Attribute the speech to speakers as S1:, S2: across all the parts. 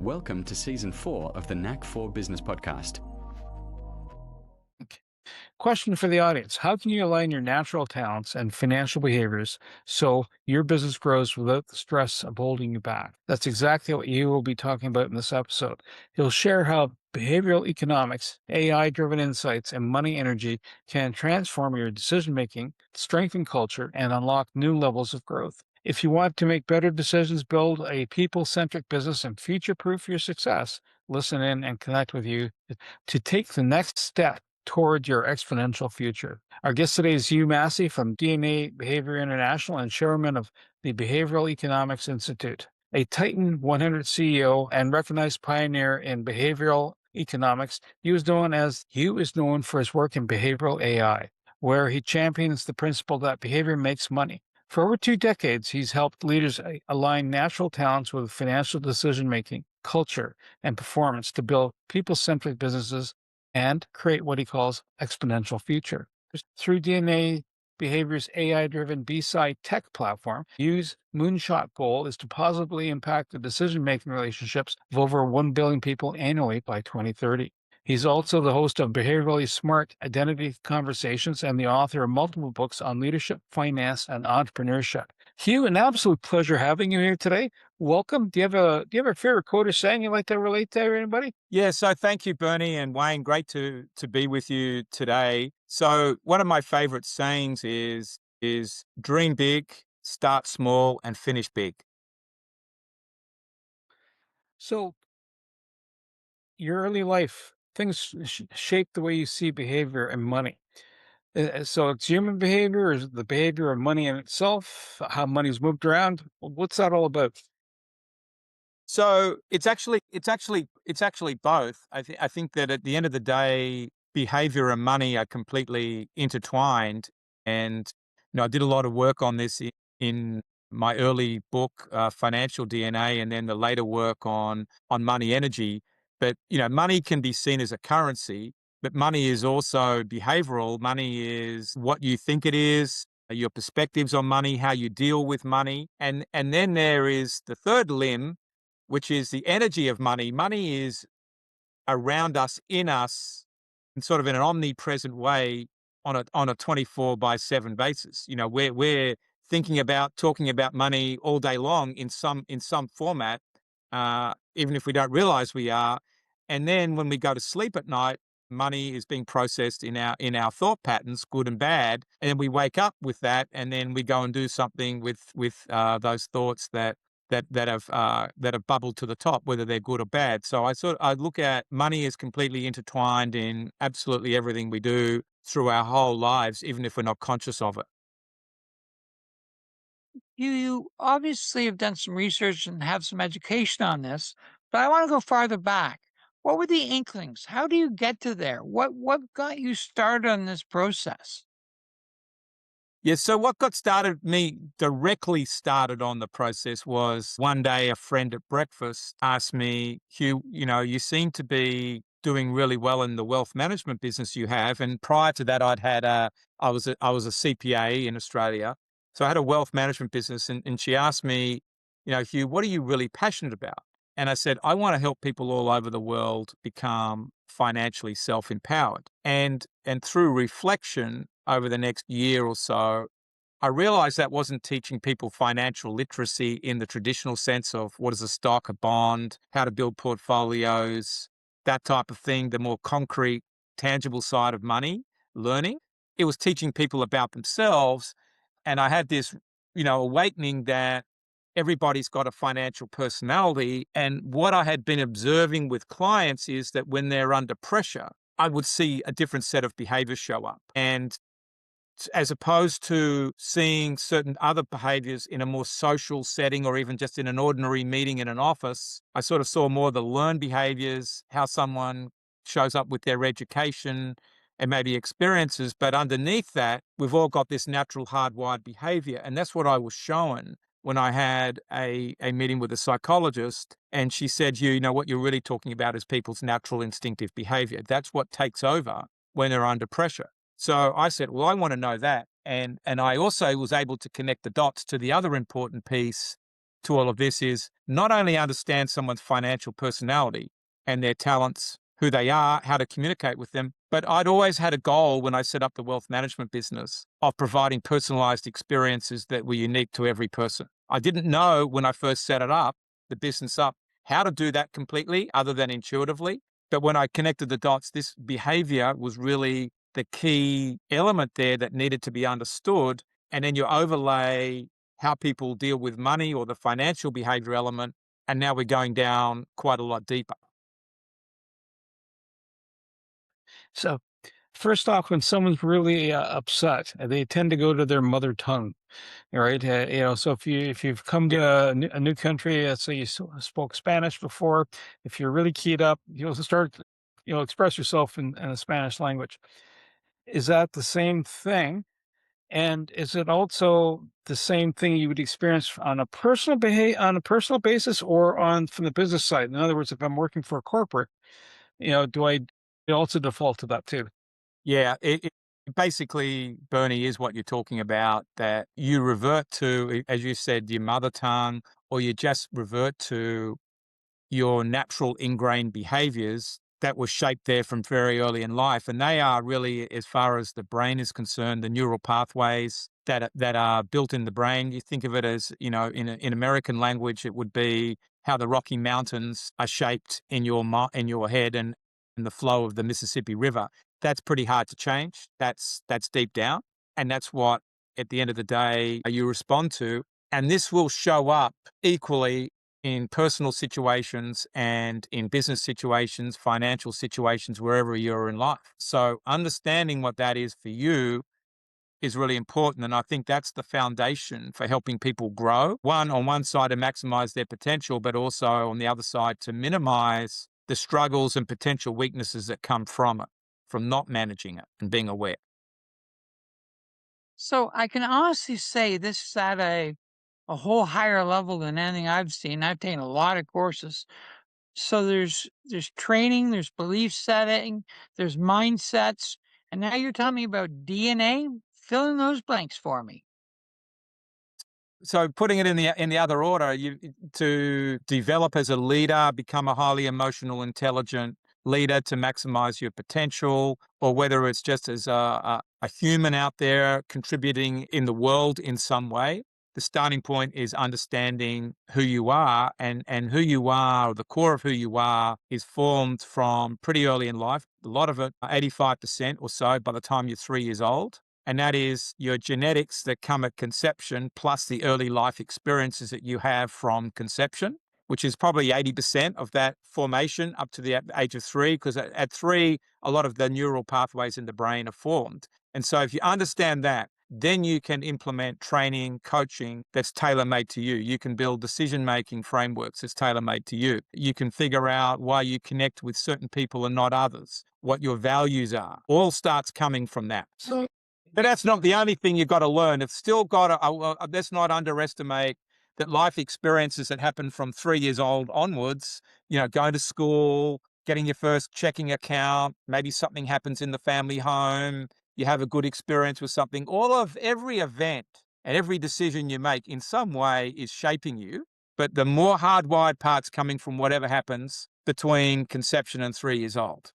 S1: Welcome to Season 4 of the Knack for Business podcast.
S2: Question for the audience. How can you align your natural talents and financial behaviors so your business grows without the stress of holding you back? That's exactly what you will be talking about in this episode. He'll share how behavioral economics, AI-driven insights, and money energy can transform your decision-making, strengthen culture, and unlock new levels of growth. If you want to make better decisions, build a people-centric business, and future-proof your success, listen in and connect with you to take the next step toward your exponential future. Our guest today is Hugh Massie from DNA Behavior International and chairman of the Behavioral Economics Institute. A Titan 100 CEO and recognized pioneer in behavioral economics, Hugh is known for his work in behavioral AI, where he champions the principle that behavior makes money. For over 2 decades, he's helped leaders align natural talents with financial decision-making, culture, and performance to build people-centric businesses and create what he calls exponential future. Through DNA Behavior's AI-driven B-side tech platform, Hugh's moonshot goal is to positively impact the decision-making relationships of over 1 billion people annually by 2030. He's also the host of Behaviorally Smart Identity Conversations and the author of multiple books on leadership, finance, and entrepreneurship. Hugh, an absolute pleasure having you here today. Welcome. Do you have a favorite quote or saying you'd like to relate to anybody?
S3: Yeah, so thank you, Bernie and Wayne. Great to be with you today. So one of my favorite sayings is dream big, start small, and finish big.
S2: So your early life, things shape the way you see behavior and money. So it's human behavior, is the behavior of money in itself, how money's moved around. What's that all about?
S3: So it's actually both. I think that at the end of the day, behavior and money are completely intertwined. And I did a lot of work on this in my early book, Financial DNA, and then the later work on money energy. But money can be seen as a currency, but money is also behavioral. Money is what you think it is, your perspectives on money, how you deal with money, and then there is the third limb, which is the energy of money. Money is around us, in us, and sort of in an omnipresent way on a 24/7 basis. We're thinking about, talking about money all day long in some format, even if we don't realize we are. And then when we go to sleep at night, money is being processed in our thought patterns, good and bad. And then we wake up with that, and then we go and do something with those thoughts that have bubbled to the top, whether they're good or bad. So I look at money as completely intertwined in absolutely everything we do through our whole lives, even if we're not conscious of it.
S4: You obviously have done some research and have some education on this, but I want to go farther back. What were the inklings? How do you get to there? What got you started on this process?
S3: Yeah, so what me directly started on the process was one day a friend at breakfast asked me, Hugh, you seem to be doing really well in the wealth management business you have. And prior to that, I was a CPA in Australia. So I had a wealth management business, and she asked me, Hugh, what are you really passionate about? And I said, I want to help people all over the world become financially self-empowered. And through reflection over the next year or so, I realized that wasn't teaching people financial literacy in the traditional sense of what is a stock, a bond, how to build portfolios, that type of thing, the more concrete, tangible side of money learning. It was teaching people about themselves. And I had this, awakening that everybody's got a financial personality. And what I had been observing with clients is that when they're under pressure, I would see a different set of behaviors show up. And as opposed to seeing certain other behaviors in a more social setting or even just in an ordinary meeting in an office, I sort of saw more of the learned behaviors, how someone shows up with their education and maybe experiences. But underneath that, we've all got this natural hardwired behavior. And that's what I was shown when I had a meeting with a psychologist. And she said, what you're really talking about is people's natural instinctive behavior. That's what takes over when they're under pressure. So I said, well, I want to know that. And I also was able to connect the dots to the other important piece to all of this is not only understand someone's financial personality and their talents, who they are, how to communicate with them, but I'd always had a goal when I set up the wealth management business of providing personalized experiences that were unique to every person. I didn't know when I first set it up, the business up, how to do that completely other than intuitively. But when I connected the dots, this behavior was really the key element there that needed to be understood. And then you overlay how people deal with money or the financial behavior element. And now we're going down quite a lot deeper.
S2: So, first off, when someone's really upset, they tend to go to their mother tongue, right? So if you've come to a new country, let's say you spoke Spanish before, if you're really keyed up, you'll start, express yourself in the Spanish language. Is that the same thing? And is it also the same thing you would experience on a on a personal basis, or on from the business side? In other words, if I'm working for a corporate, do I also default to that too?
S3: Yeah, it basically, Bernie, is what you're talking about, that you revert to, as you said, your mother tongue, or you just revert to your natural ingrained behaviors that were shaped there from very early in life. And they are really, as far as the brain is concerned, the neural pathways that are built in the brain. You think of it as, in American language, it would be how the Rocky Mountains are shaped in in your head, and the flow of the Mississippi River. That's pretty hard to change. That's deep down. And that's what, at the end of the day, you respond to. And this will show up equally in personal situations and in business situations, financial situations, wherever you're in life. So understanding what that is for you is really important. And I think that's the foundation for helping people grow. On one side, to maximize their potential, but also on the other side, to minimize the struggles and potential weaknesses that come from it, from not managing it and being aware.
S4: So I can honestly say this is at a whole higher level than anything I've seen. I've taken a lot of courses. So there's training, there's belief setting, there's mindsets, and now you're telling me about DNA? Fill in those blanks for me.
S3: So putting it in the other order, to develop as a leader, become a highly emotional, intelligent leader to maximize your potential, or whether it's just as a human out there contributing in the world in some way. The starting point is understanding who you are, and who you are, or the core of who you are, is formed from pretty early in life. A lot of it, 85% or so, by the time you're 3 years old. And that is your genetics that come at conception, plus the early life experiences that you have from conception, which is probably 80% of that formation up to the age of 3, because at 3, a lot of the neural pathways in the brain are formed. And so if you understand that, then you can implement training, coaching that's tailor-made to you. You can build decision-making frameworks that's tailor-made to you. You can figure out why you connect with certain people and not others, what your values are. All starts coming from that. But that's not the only thing you've got to learn. It's still got to, let's not underestimate that life experiences that happen from 3 years old onwards, going to school, getting your first checking account, maybe something happens in the family home, you have a good experience with something. Every event and every decision you make in some way is shaping you. But the more hardwired parts coming from whatever happens between conception and 3 years old.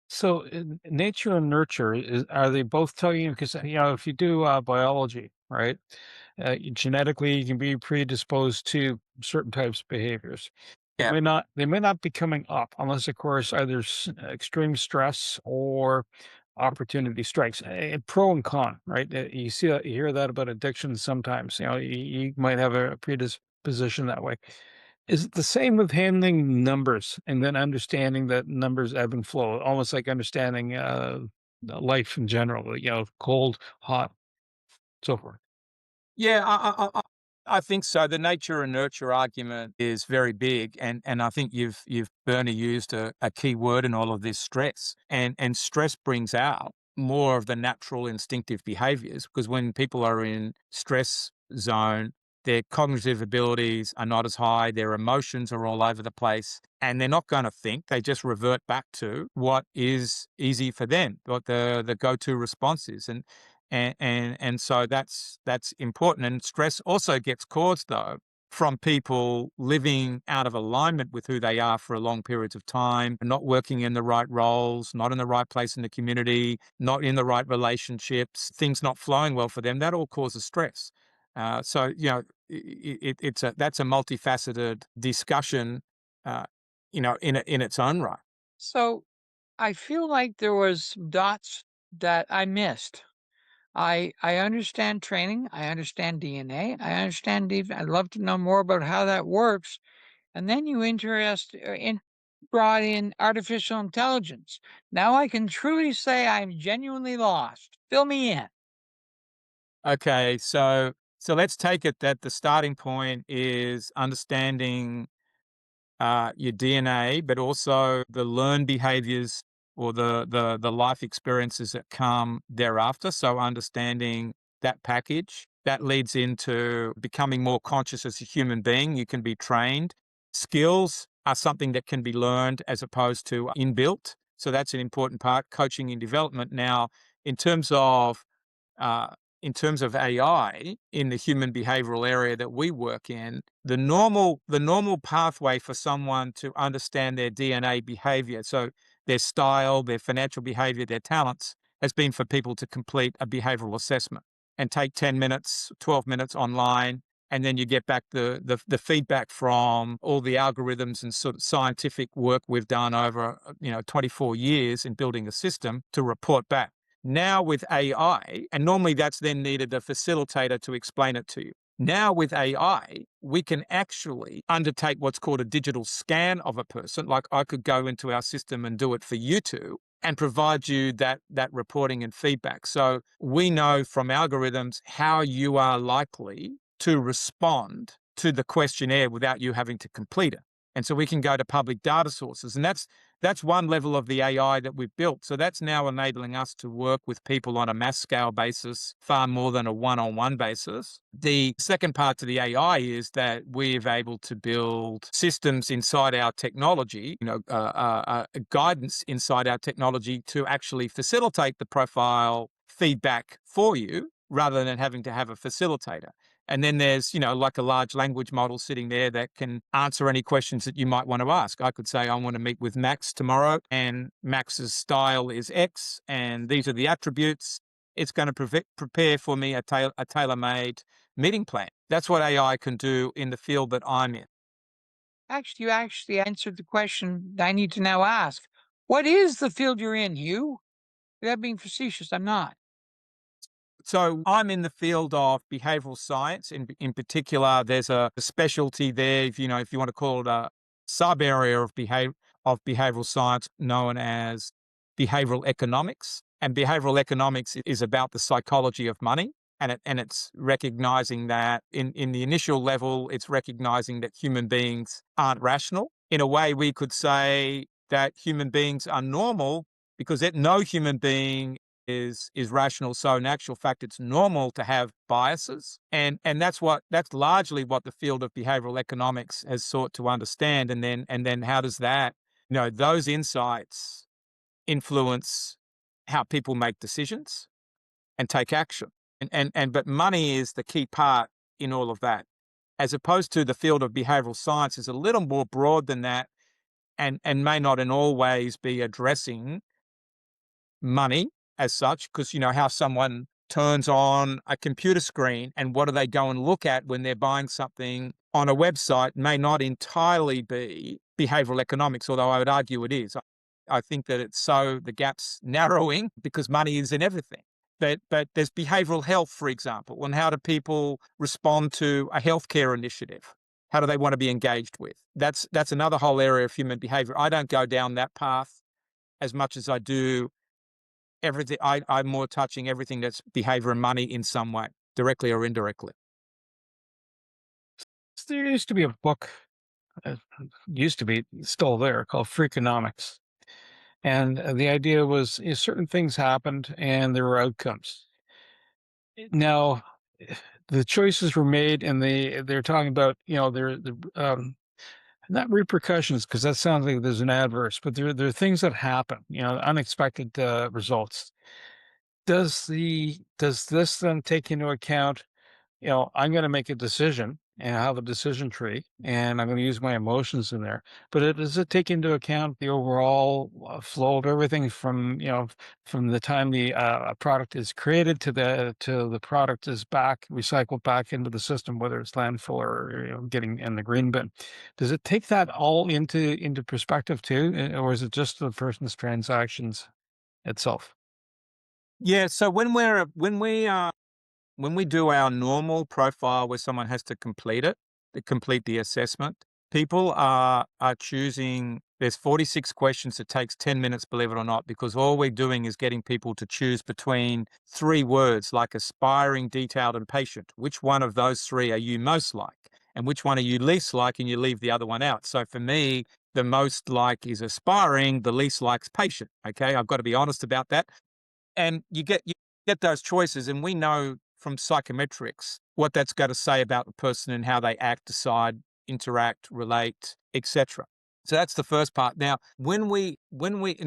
S2: So, nature and nurture, are they both telling you? Because if you do biology, right, genetically you can be predisposed to certain types of behaviors.
S3: Yeah.
S2: They may not be coming up unless, of course, either extreme stress or opportunity strikes. Pro and con, right? You see that, you hear that about addiction sometimes. You might have a predisposition that way. Is it the same with handling numbers and then understanding that numbers ebb and flow, almost like understanding life in general, cold, hot, so forth?
S3: Yeah, I think so. The nature and nurture argument is very big, and I think you've Bernie used a key word in all of this: stress, and stress brings out more of the natural instinctive behaviors, because when people are in stress zone, their cognitive abilities are not as high, their emotions are all over the place, and they're not going to think. They just revert back to what is easy for them, what the go-to response is. And so that's important. And stress also gets caused, though, from people living out of alignment with who they are for a long periods of time, not working in the right roles, not in the right place in the community, not in the right relationships, things not flowing well for them. That all causes stress. So that's a multifaceted discussion, in its own right.
S4: So I feel like there was some dots that I missed. I understand training. I understand DNA. I understand even. I'd love to know more about how that works. And then you brought in artificial intelligence. Now I can truly say I'm genuinely lost. Fill me in.
S3: Okay, so let's take it that the starting point is understanding your DNA, but also the learned behaviors or the life experiences that come thereafter. So understanding that package that leads into becoming more conscious as a human being. You can be trained. Skills are something that can be learned as opposed to inbuilt. So that's an important part. Coaching and development. Now, in terms of uh, in terms of AI in the human behavioral area that we work in, the normal pathway for someone to understand their DNA behavior, so their style, their financial behavior, their talents, has been for people to complete a behavioral assessment and take 10 minutes, 12 minutes online. And then you get back the feedback from all the algorithms and sort of scientific work we've done over 24 years in building a system to report back. Now with AI, and normally that's then needed a facilitator to explain it to you. Now with AI, we can actually undertake what's called a digital scan of a person. Like I could go into our system and do it for you two and provide you that reporting and feedback. So we know from algorithms how you are likely to respond to the questionnaire without you having to complete it. And so we can go to public data sources. And that's one level of the AI that we've built. So that's now enabling us to work with people on a mass scale basis, far more than a one-on-one basis. The second part to the AI is that we're able to build systems inside our technology, guidance inside our technology to actually facilitate the profile feedback for you rather than having to have a facilitator. And then there's, like a large language model sitting there that can answer any questions that you might want to ask. I could say, I want to meet with Max tomorrow, and Max's style is X, and these are the attributes. It's going to prepare for me a tailor-made meeting plan. That's what AI can do in the field that I'm in.
S4: You actually answered the question I need to now ask. What is the field you're in, Hugh? Without being facetious, I'm not.
S3: So I'm in the field of behavioral science. In particular, there's a specialty there, if you want to call it a sub area of behavioral science known as behavioral economics. And behavioral economics is about the psychology of money. And it's recognizing that in the initial level, it's recognizing that human beings aren't rational. In a way, we could say that human beings are normal because no human being is rational. So in actual fact, it's normal to have biases. And that's largely what the field of behavioral economics has sought to understand. And then how does that, those insights influence how people make decisions and take action. But money is the key part in all of that, as opposed to the field of behavioral science is a little more broad than that, and may not in all ways be addressing money as such, because how someone turns on a computer screen and what do they go and look at when they're buying something on a website may not entirely be behavioral economics, although I would argue it is. I think that the gap's narrowing because money is in everything. But there's behavioral health, for example, and how do people respond to a healthcare initiative? How do they want to be engaged with? That's another whole area of human behavior. I don't go down that path as much as I do everything. I'm more touching everything that's behavior and money in some way, directly or indirectly.
S2: There used to be a book, used to be still there, called Freakonomics. And the idea was certain things happened and there were outcomes. Now, the choices were made, and they're talking about, not repercussions, because that sounds like there's an adverse, but there are things that happen, unexpected results. Does this then take into account, I'm going to make a decision and I have a decision tree and I'm going to use my emotions in there. But does it take into account the overall flow of everything from, from the time the a product is created to the product is back recycled back into the system, whether it's landfill or getting in the green bin? Does it take that all into perspective too, or is it just the person's transactions itself?
S3: Yeah. So when we do our normal profile where someone has to complete the assessment, people are choosing. There's 46 questions. It takes 10 minutes, believe it or not, because all we're doing is getting people to choose between 3 words like aspiring, detailed, and patient. Which one of those 3 are you most like? And which one are you least like? And you leave the other one out. So for me, the most like is aspiring, the least like's patient. Okay. I've got to be honest about that. And you get those choices, and we know from psychometrics what that's going to say about the person and how they act, decide, interact, relate, etc. So that's the first part. Now, and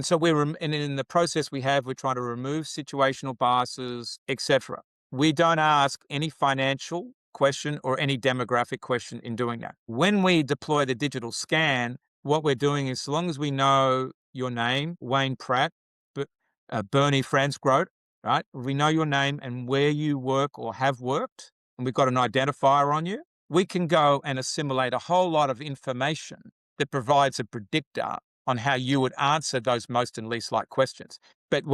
S3: so and in the process we're trying to remove situational biases, etc. We don't ask any financial question or any demographic question in doing that. When we deploy the digital scan, what we're doing is, so long as we know your name, Wayne Pratt, Bernie Franzgrote, right? We know your name and where you work or have worked, and we've got an identifier on you. We can go and assimilate a whole lot of information that provides a predictor on how you would answer those most and least like questions. But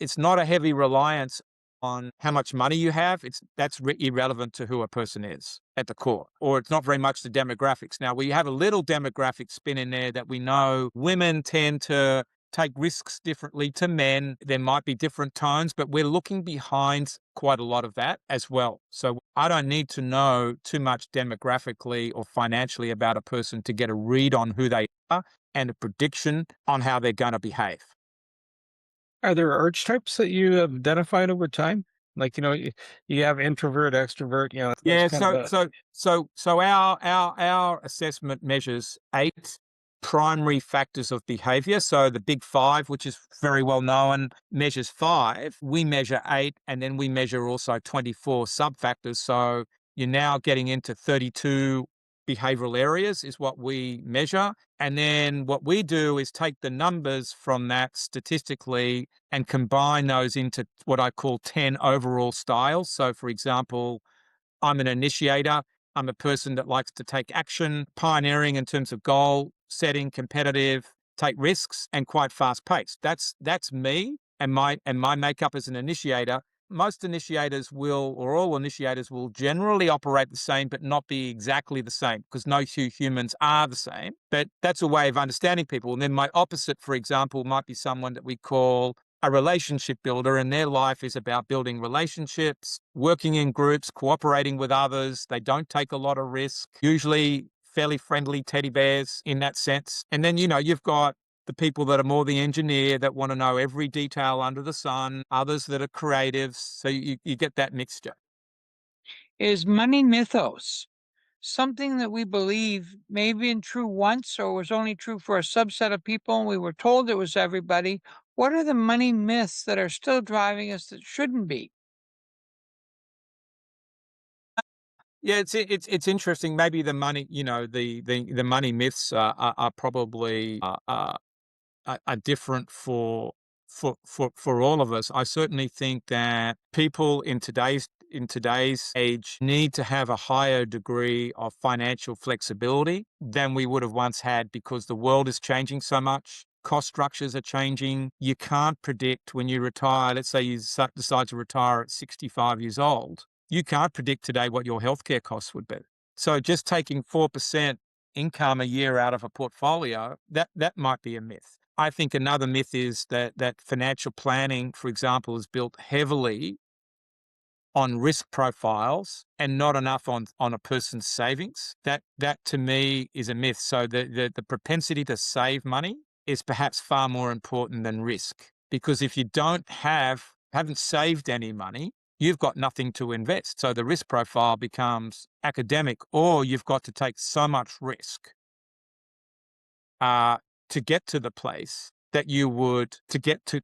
S3: it's not a heavy reliance on how much money you have. That's irrelevant to who a person is at the core, or it's not very much the demographics. Now, we have a little demographic spin in there that we know women tend to take risks differently to men. There might be different tones, but we're looking behind quite a lot of that as well. So I don't need to know too much demographically or financially about a person to get a read on who they are and a prediction on how they're going to behave.
S2: Are there archetypes that you have identified over time? Like, you have introvert, extrovert, that's
S3: Yeah,
S2: kind of a
S3: so our assessment measures 8 primary factors of behavior. So the big 5, which is very well known, measures 5. We measure 8, and then we measure also 24 sub-factors. So you're now getting into 32 behavioral areas is what we measure. And then what we do is take the numbers from that statistically and combine those into what I call 10 overall styles. So for example, I'm an initiator. I'm a person that likes to take action, pioneering in terms of goal setting, competitive, take risks, and quite fast paced. That's me and my makeup as an initiator. Most initiators or all initiators will generally operate the same, but not be exactly the same, because no two humans are the same. But that's a way of understanding people. And then my opposite, for example, might be someone that we call a relationship builder, and their life is about building relationships, working in groups, cooperating with others. They don't take a lot of risk, usually fairly friendly teddy bears in that sense. And then, you've got the people that are more the engineer that want to know every detail under the sun, others that are creatives. So you get that mixture.
S4: Is money mythos something that we believe may have been true once or was only true for a subset of people and we were told it was everybody? What are the money myths that are still driving us that shouldn't be?
S3: Yeah, it's interesting. Maybe the money, the money myths are probably are different for all of us. I certainly think that people in today's age need to have a higher degree of financial flexibility than we would have once had, because the world is changing so much. Cost structures are changing. You can't predict when you retire. Let's say you decide to retire at 65 years old. You can't predict today what your healthcare costs would be. So just taking 4% income a year out of a portfolio, that might be a myth. I think another myth is that financial planning, for example, is built heavily on risk profiles and not enough on a person's savings. That to me is a myth. So the propensity to save money is perhaps far more important than risk, because if you haven't saved any money, you've got nothing to invest. So the risk profile becomes academic, or you've got to take so much risk to get to the place that you would to get to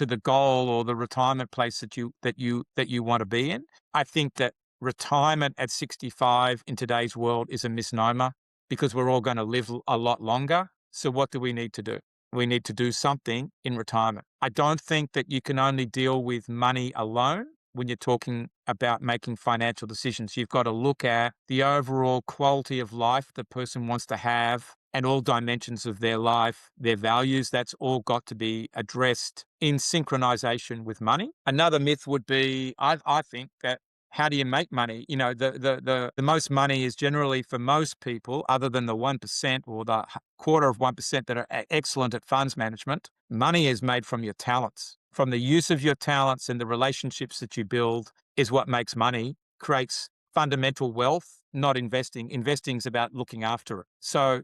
S3: the goal or the retirement place that you want to be in. I think that retirement at 65 in today's world is a misnomer because we're all going to live a lot longer. So what do we need to do? We need to do something in retirement. I don't think that you can only deal with money alone when you're talking about making financial decisions. You've got to look at the overall quality of life the person wants to have and all dimensions of their life, their values. That's all got to be addressed in synchronization with money. Another myth would be, I think, that how do you make money? You know, the most money is generally for most people, other than the 1% or the quarter of 1% that are excellent at funds management. Money is made from your talents, from the use of your talents, and the relationships that you build is what makes money, creates fundamental wealth, not investing. Investing is about looking after it. So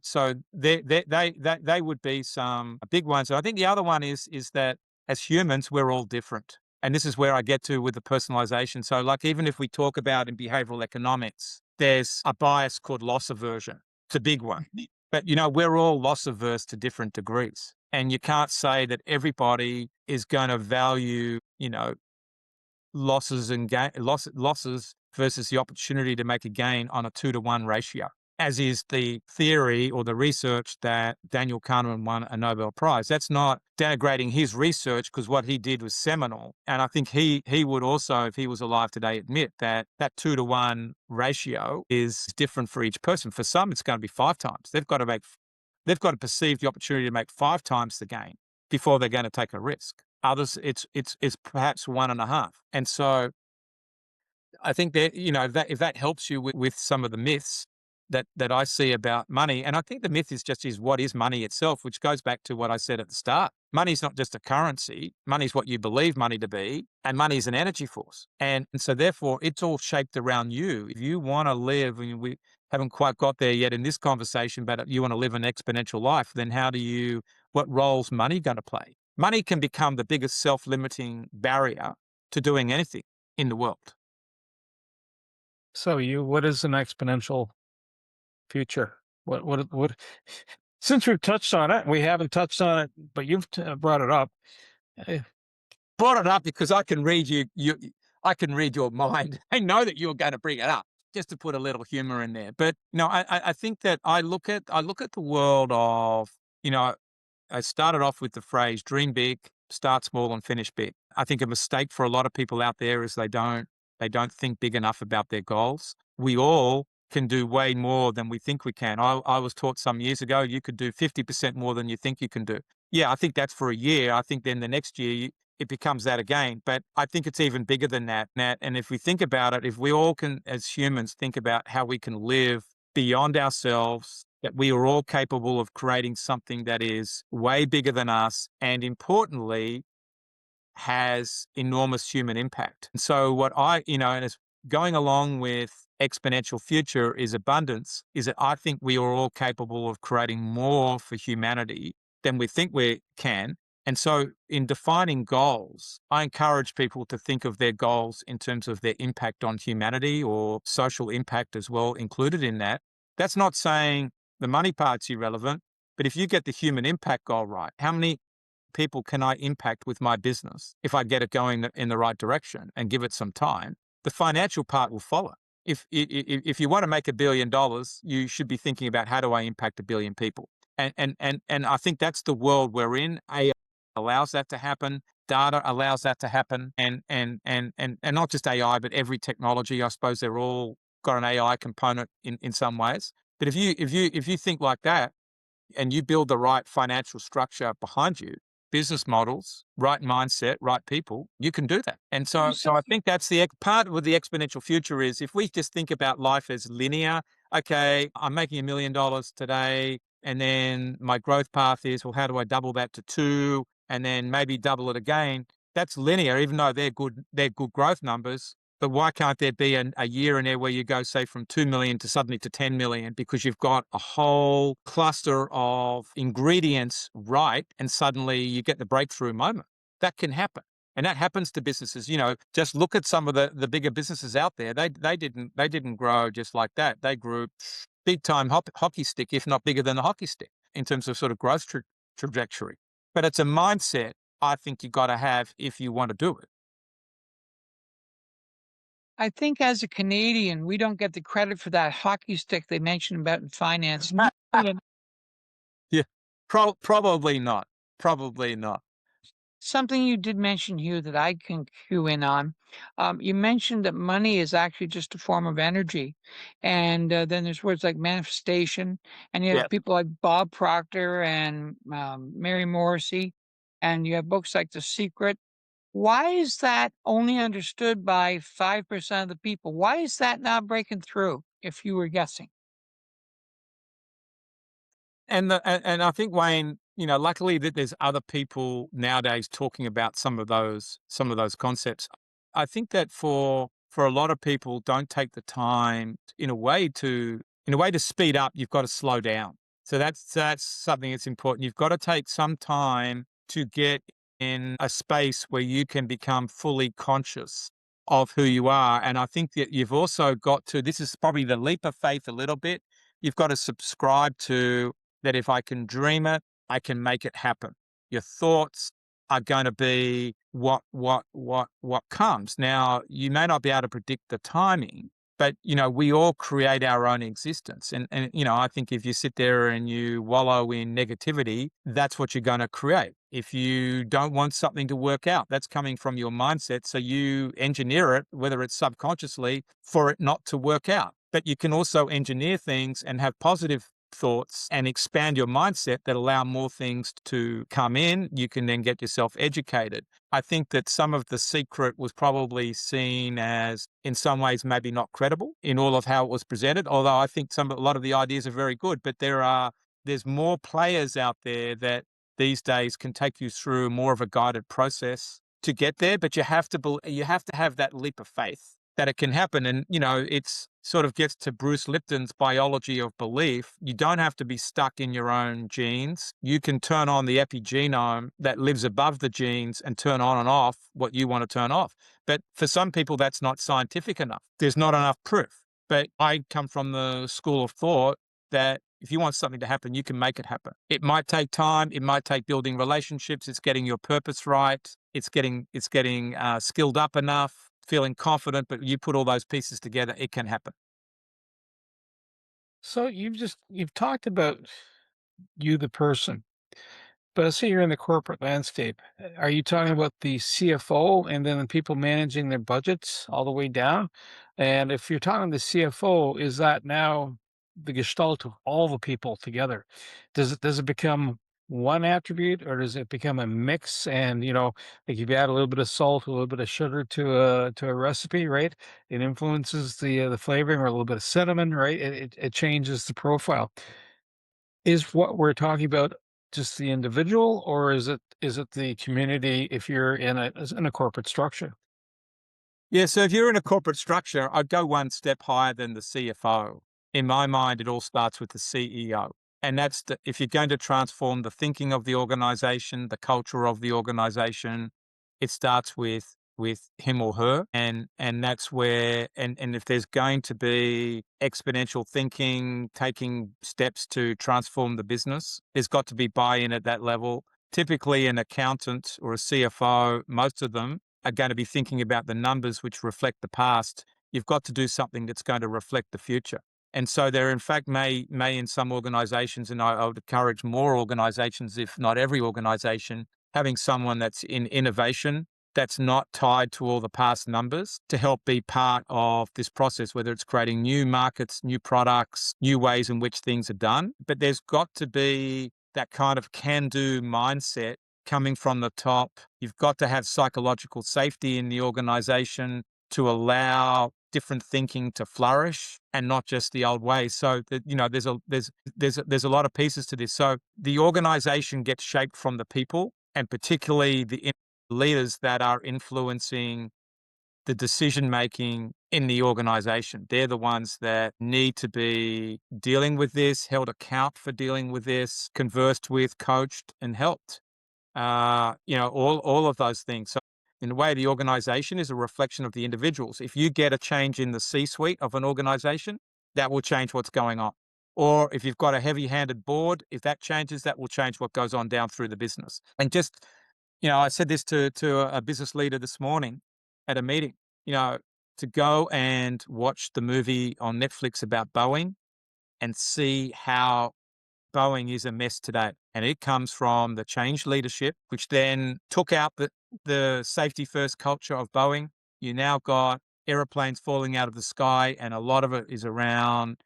S3: they would be some big ones. And I think the other one is that as humans, we're all different. And this is where I get to with the personalization. So like, even if we talk about in behavioral economics, there's a bias called loss aversion. It's a big one. But, you know, we're all loss averse to different degrees. And you can't say that everybody is going to value, you know, losses versus the opportunity to make a gain on a 2-to-1 ratio, as is the theory or the research that Daniel Kahneman won a Nobel Prize. That's not denigrating his research, because what he did was seminal. And I think he would also, if he was alive today, admit that 2-to-1 ratio is different for each person. For some, it's going to be 5 times. They've got to perceive the opportunity to make 5 times the gain before they're going to take a risk. Others, it's perhaps 1.5. And so I think that, you know, if that helps you with some of the myths that I see about money. And I think the myth is what is money itself, which goes back to what I said at the start. Money is not just a currency. Money is what you believe money to be, and money is an energy force. And so therefore it's all shaped around you. If you want to live, and we haven't quite got there yet in this conversation, but you want to live an exponential life, then what role's money going to play? Money can become the biggest self-limiting barrier to doing anything in the world.
S2: So what is an exponential future? What, since we've touched on it, we haven't touched on it, but you've brought it up.
S3: Brought it up because I can read I can read your mind. I know that you're going to bring it up, just to put a little humor in there. But no, I think that I look at the world of, you know, I started off with the phrase dream big, start small, and finish big. I think a mistake for a lot of people out there is they don't think big enough about their goals. We all can do way more than we think we can. I was taught some years ago, you could do 50% more than you think you can do. Yeah, I think that's for a year. I think then the next year it becomes that again. But I think it's even bigger than that, Nat. And if we think about it, if we all can, as humans, think about how we can live beyond ourselves, that we are all capable of creating something that is way bigger than us, and importantly, has enormous human impact. And so what and it's going along with exponential future is abundance, is that I think we are all capable of creating more for humanity than we think we can. And so in defining goals, I encourage people to think of their goals in terms of their impact on humanity, or social impact as well included in that. That's not saying the money part's irrelevant, but if you get the human impact goal right, how many people can I impact with my business if I get it going in the right direction and give it some time? The financial part will follow. If you want to make $1 billion, you should be thinking about, how do I impact 1 billion people? And I think that's the world we're in. AI allows that to happen. Data allows that to happen. And not just AI, but every technology, I suppose they're all got an AI component in some ways. But if you think like that, and you build the right financial structure behind you, business models, right mindset, right people, you can do that. And so I think that's the part with the exponential future is, if we just think about life as linear, okay, I'm making $1 million today, and then my growth path is, well, how do I double that to 2, and then maybe double it again? That's linear, even though they're good growth numbers. But why can't there be a year in there where you go, say, from 2 million to suddenly to 10 million, because you've got a whole cluster of ingredients right, and suddenly you get the breakthrough moment? That can happen. And that happens to businesses. You know, just look at some of the bigger businesses out there. They didn't grow just like that. They grew big time hockey stick, if not bigger than the hockey stick, in terms of sort of growth trajectory. but it's a mindset I think you got to have if you want to do it.
S4: I think as a Canadian, we don't get the credit for that hockey stick they mentioned about in finance.
S3: Yeah, probably not. Probably not.
S4: Something you did mention, Hugh, that I can cue in on. You mentioned that money is actually just a form of energy. And then there's words like manifestation. And you
S3: Yeah.
S4: have people like Bob Proctor and Mary Morrissey. And you have books like The Secret. Why is that only understood by 5% of the people? Why is that not breaking through, if you were guessing?
S3: And I think, Wayne, luckily that there's other people nowadays talking about some of those concepts. I think that for a lot of people don't take the time in a way to speed up, you've got to slow down. So that's something that's important. You've got to take some time to get in a space where you can become fully conscious of who you are. And I think that you've also got to, this is probably the leap of faith a little bit. You've got to subscribe to that if I can dream it, I can make it happen. Your thoughts are going to be what comes. Now, you may not be able to predict the timing, but we all create our own existence. And I think if you sit there and you wallow in negativity, that's what you're going to create. If you don't want something to work out, that's coming from your mindset. So you engineer it, whether it's subconsciously, for it not to work out. But you can also engineer things and have positive thoughts and expand your mindset that allow more things to come in. You can then get yourself educated. I think that some of The Secret was probably seen as, in some ways, maybe not credible in all of how it was presented, although I think a lot of the ideas are very good. But there's more players out there that these days can take you through more of a guided process to get there, but you have to have that leap of faith that it can happen. And, it's sort of gets to Bruce Lipton's biology of belief. You don't have to be stuck in your own genes. You can turn on the epigenome that lives above the genes and turn on and off what you want to turn off. But for some people, that's not scientific enough. There's not enough proof. But I come from the school of thought that if you want something to happen, you can make it happen. It might take time. It might take building relationships. It's getting your purpose right. It's getting skilled up enough, feeling confident, but you put all those pieces together, it can happen.
S2: So you've talked about you, the person, but let's say you're in the corporate landscape. Are you talking about the CFO and then the people managing their budgets all the way down? And if you're talking the CFO, is that now the gestalt of all the people together? Does it become one attribute or does it become a mix? And like if you add a little bit of salt, a little bit of sugar to a recipe, right? It influences the flavoring, or a little bit of cinnamon, right? It changes the profile. Is what we're talking about just the individual, or is it the community if you're in a corporate structure?
S3: Yeah, so if you're in a corporate structure, I'd go one step higher than the CFO. In my mind, it all starts with the CEO. And if you're going to transform the thinking of the organization, the culture of the organization, it starts with him or her. And that's where, and if there's going to be exponential thinking, taking steps to transform the business, there's got to be buy-in at that level. Typically an accountant or a CFO, most of them are going to be thinking about the numbers which reflect the past. You've got to do something that's going to reflect the future. And so there, in fact, may in some organizations, and I would encourage more organizations, if not every organization, having someone that's in innovation, that's not tied to all the past numbers, to help be part of this process, whether it's creating new markets, new products, new ways in which things are done. But there's got to be that kind of can-do mindset coming from the top. You've got to have psychological safety in the organization to allow different thinking to flourish and not just the old ways. So that, there's a lot of pieces to this. So the organization gets shaped from the people, and particularly the leaders that are influencing the decision making in the organization. They're the ones that need to be dealing with this, held account for dealing with this, conversed with, coached, and helped. All of those things. So in a way, the organization is a reflection of the individuals. If you get a change in the C-suite of an organization, that will change what's going on. Or if you've got a heavy-handed board, if that changes, that will change what goes on down through the business. And just, I said this to a business leader this morning at a meeting, to go and watch the movie on Netflix about Boeing and see how Boeing is a mess today. And it comes from the changed leadership, which then took out the safety first culture of Boeing. You now got airplanes falling out of the sky, and a lot of it is around,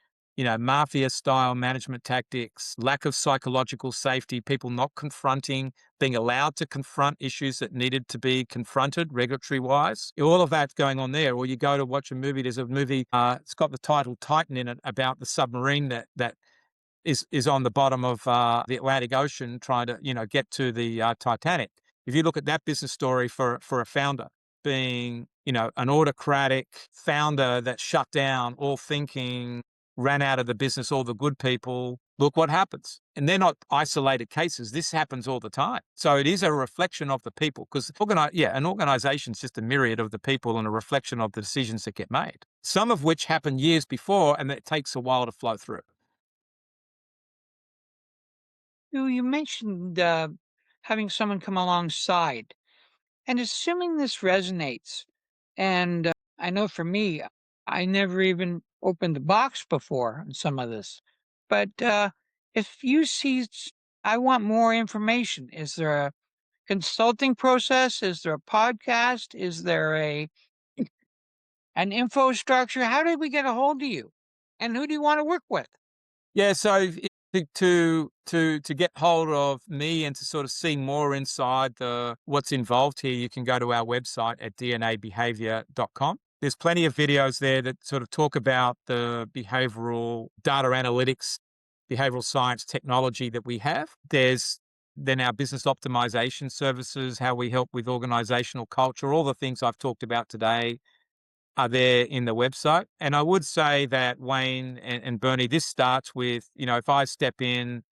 S3: mafia style management tactics, lack of psychological safety, people not confronting, being allowed to confront issues that needed to be confronted regulatory wise. All of that's going on there. Or you go to watch a movie, there's a movie, it's got the title Titan in it, about the submarine that is on the bottom of the Atlantic Ocean trying to, get to the Titanic. If you look at that business story for a founder being, an autocratic founder that shut down all thinking, ran out of the business, all the good people, look what happens. And they're not isolated cases. This happens all the time. So it is a reflection of the people, because an organization is just a myriad of the people and a reflection of the decisions that get made, some of which happened years before, and it takes a while to flow through.
S4: You mentioned having someone come alongside, and assuming this resonates, and I know for me, I never even opened the box before on some of this, but if you see, I want more information. Is there a consulting process? Is there a podcast? Is there an info structure? How did we get a hold of you? And who do you want to work with?
S3: Yeah, so to get hold of me and to sort of see more inside what's involved here, you can go to our website at dnabehavior.com. There's plenty of videos there that sort of talk about the behavioral data analytics, behavioral science technology that we have. There's then our business optimization services, how we help with organizational culture, all the things I've talked about today are there in the website. And I would say that Wayne and Bernie, this starts with, if I step in,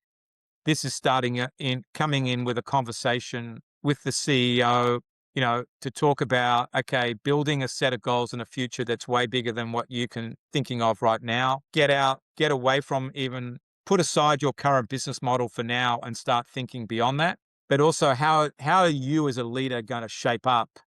S3: this is coming in with a conversation with the CEO, to talk about, okay, building a set of goals in a future that's way bigger than what you can thinking of right now. Get away from put aside your current business model for now and start thinking beyond that. But also how are you as a leader going to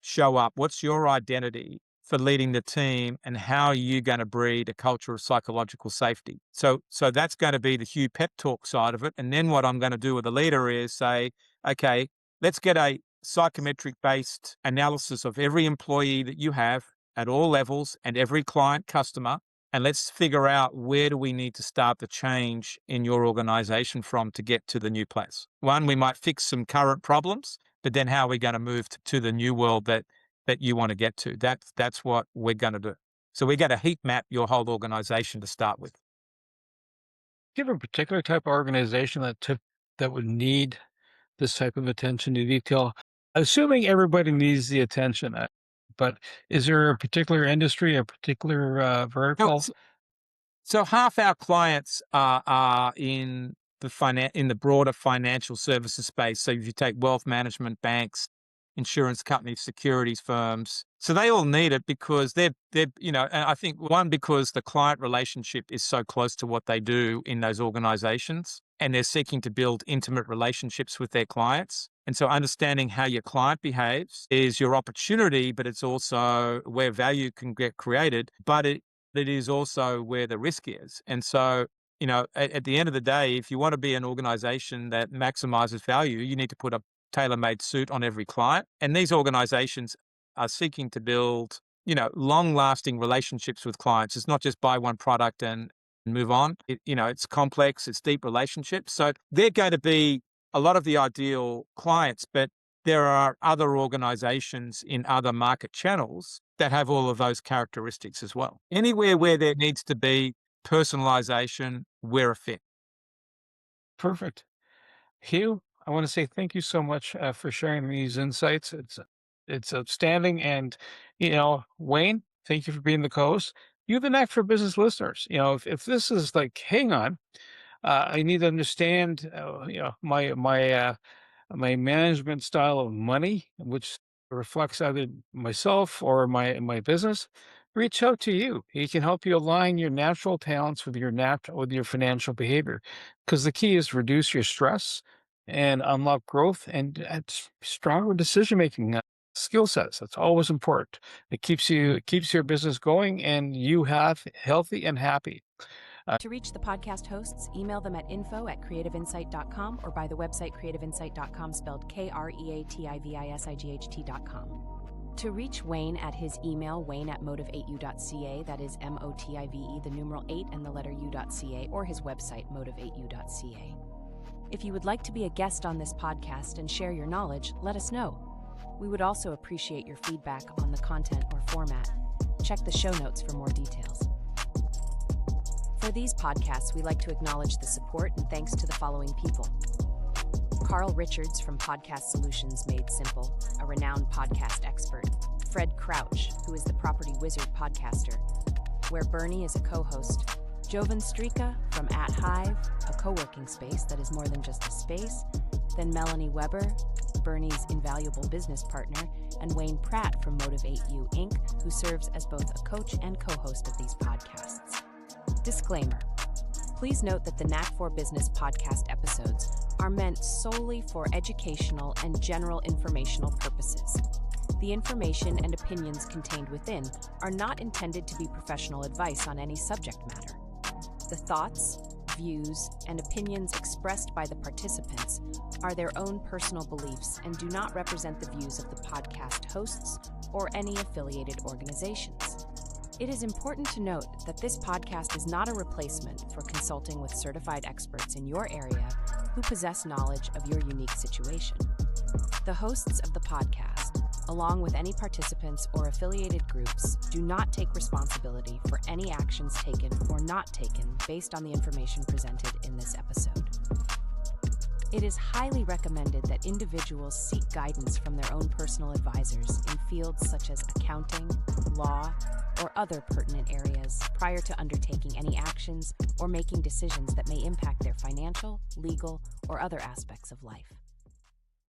S3: show up? What's your identity for leading the team, and how are you going to breed a culture of psychological safety? So that's going to be the Hugh pep talk side of it. And then what I'm going to do with the leader is say, okay, let's get a psychometric based analysis of every employee that you have at all levels and every client customer. And let's figure out, where do we need to start the change in your organization from to get to the new place? One, we might fix some current problems, but then how are we going to move to the new world that you want to get to? That's what we're going to do. So we're going to heat map your whole organization to start with.
S2: Do you have a particular type of organization that would need this type of attention to detail? Assuming everybody needs the attention, but is there a particular industry, a particular vertical?
S3: So half our clients are in the broader financial services space. So if you take wealth management, banks, insurance companies, securities firms, so they all need it because they're and I think because the client relationship is so close to what they do in those organizations, and they're seeking to build intimate relationships with their clients. And so understanding how your client behaves is your opportunity, but it's also where value can get created, but it is also where the risk is. And so, at the end of the day, if you want to be an organization that maximizes value, you need to put a tailor-made suit on every client. And these organizations are seeking to build, long-lasting relationships with clients. It's not just buy one product and move on. It's complex, it's deep relationships. So they're going to be a lot of the ideal clients, but there are other organizations in other market channels that have all of those characteristics as well. Anywhere where there needs to be personalization, we're a fit.
S2: Perfect. Hugh, I want to say thank you so much for sharing these insights. It's outstanding. And, Wayne, thank you for being the co-host. You have the Knack for Business listeners. If this is like, hang on, I need to understand, my management style of money, which reflects either myself or my business. reach out to you. He can help you align your natural talents with your financial behavior. Because the key is reduce your stress and unlock growth and stronger decision making skill sets. That's always important. It keeps your business going and you have healthy and happy.
S5: To reach the podcast hosts, email them at info@creativeinsight.com or by the website creativeinsight.com, spelled KREATIVISIGHT.com. To reach Wayne at his email, wayne@motive8u.ca, that is MOTIVE, the numeral 8 and the letter u.ca, or his website, motive8u.ca. If you would like to be a guest on this podcast and share your knowledge, let us know. We would also appreciate your feedback on the content or format. Check the show notes for more details. For these podcasts, we like to acknowledge the support and thanks to the following people. Carl Richards from Podcast Solutions Made Simple, a renowned podcast expert. Fred Crouch, who is the Property Wizard podcaster, where Bernie is a co-host. Jovan Strika from At Hive, a co-working space that is more than just a space. Then Melanie Weber, Bernie's invaluable business partner, and Wayne Pratt from Motive8U Inc., who serves as both a coach and co-host of these podcasts. Disclaimer. Please note that the Knack for Business podcast episodes are meant solely for educational and general informational purposes. The information and opinions contained within are not intended to be professional advice on any subject matter. The thoughts, views, and opinions expressed by the participants are their own personal beliefs and do not represent the views of the podcast hosts or any affiliated organizations. It is important to note that this podcast is not a replacement for consulting with certified experts in your area who possess knowledge of your unique situation. The hosts of the podcast, along with any participants or affiliated groups, do not take responsibility for any actions taken or not taken based on the information presented in this episode. It is highly recommended that individuals seek guidance from their own personal advisors in fields such as accounting, law, or other pertinent areas prior to undertaking any actions or making decisions that may impact their financial, legal, or other aspects of life.